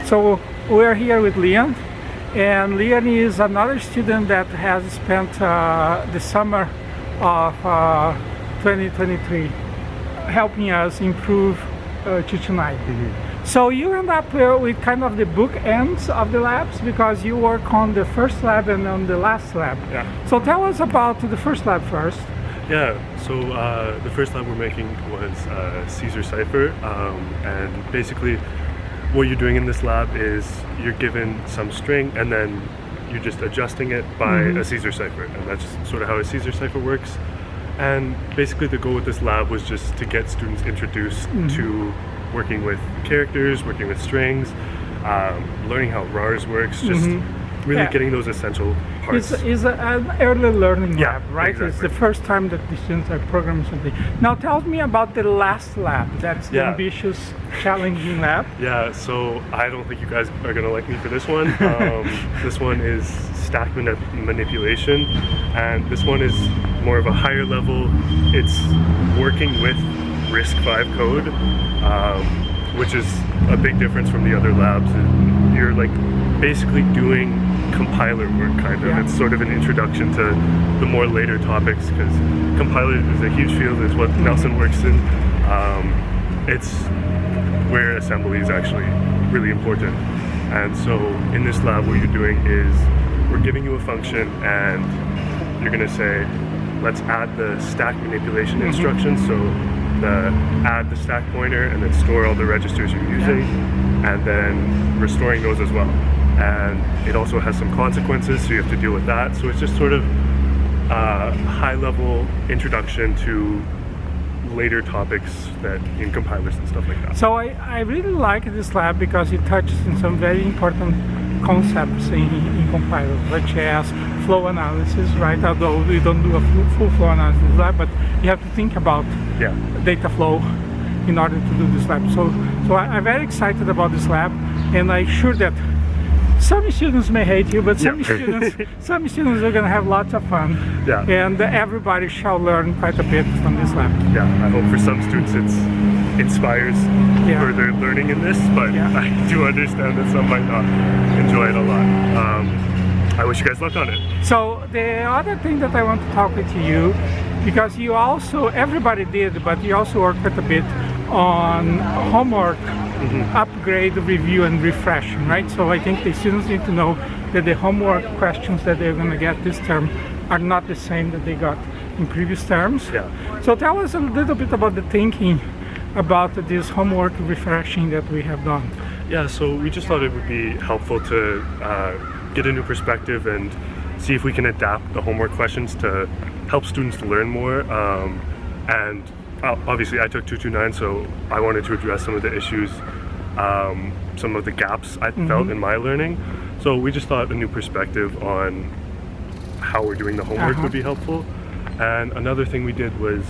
So we're here with Leon, and Leon is another student that has spent the summer of 2023 helping us improve Tutunai. So you end up with kind of the bookends of the labs, because you work on the first lab and on the last lab. Yeah. So tell us about the first lab first. Yeah, so the first lab we're making was Caesar Cipher, and basically what you're doing in this lab is you're given some string and then you're just adjusting it by a Caesar Cipher, and that's sort of how a Caesar Cipher works. And basically the goal with this lab was just to get students introduced to working with characters, working with strings, learning how RARS works, just really getting those essential parts. It's an early learning lab, right? Exactly. It's the first time that the students are programming something. Now tell me about the last lab. That's the ambitious, challenging lab. Yeah, so I don't think you guys are going to like me for this one. This one is stack manipulation, and this one is more of a higher level. It's working with RISC-V code, which is a big difference from the other labs. You're like basically doing compiler work, kind of. It's sort of an introduction to the more later topics, because compiler is a huge field. It's what Nelson works in. It's where assembly is actually really important. And so in this lab, what you're doing is we're giving you a function and you're going to say, let's add the stack manipulation instruction. So add the stack pointer and then store all the registers you're using, and then restoring those as well. And it also has some consequences, so you have to deal with that. So it's just sort of a high-level introduction to later topics that in compilers and stuff like that. So I really like this lab because it touches on some very important concepts in compilers, such as flow analysis, right? Although we don't do a full flow analysis lab, but you have to think about data flow in order to do this lab. So I'm very excited about this lab, and I'm sure that some students may hate you, but some students are going to have lots of fun. Yeah. And everybody shall learn quite a bit from this lab. Yeah, I hope for some students it inspires further learning in this, but I do understand that some might not enjoy it a lot. I wish you guys luck on it. So the other thing that I want to talk with you, because you also, everybody did, but you also worked quite a bit on homework upgrade, review, and refreshing, right? So I think the students need to know that the homework questions that they're going to get this term are not the same that they got in previous terms. Yeah. So tell us a little bit about the thinking about this homework refreshing that we have done. Yeah, so we just thought it would be helpful to get a new perspective and see if we can adapt the homework questions to help students learn more. And obviously I took 229, so I wanted to address some of the issues, some of the gaps I felt in my learning. So we just thought a new perspective on how we're doing the homework would be helpful. And another thing we did was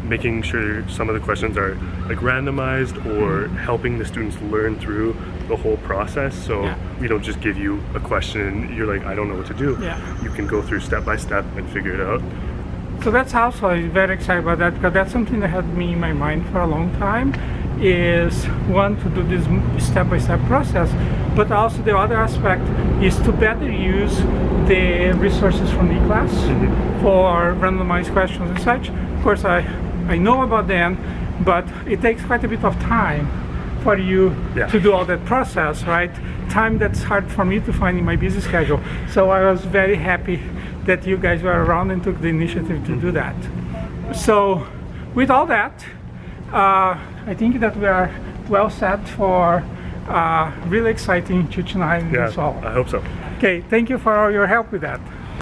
making sure some of the questions are like randomized or helping the students learn through the whole process. So we don't just give you a question and you're like, I don't know what to do. You can go through step by step and figure it out. So that's also, I'm very excited about that, because that's something that had me in my mind for a long time, is one, to do this step-by-step process, but also the other aspect is to better use the resources from the class for randomized questions and such. Of course, I know about them, but it takes quite a bit of time for you to do all that process, right? Time that's hard for me to find in my busy schedule. So I was very happy that you guys were around and took the initiative to do that. So with all that, I think that we are well set for really exciting Tutunai this fall. I hope so. Okay, thank you for all your help with that.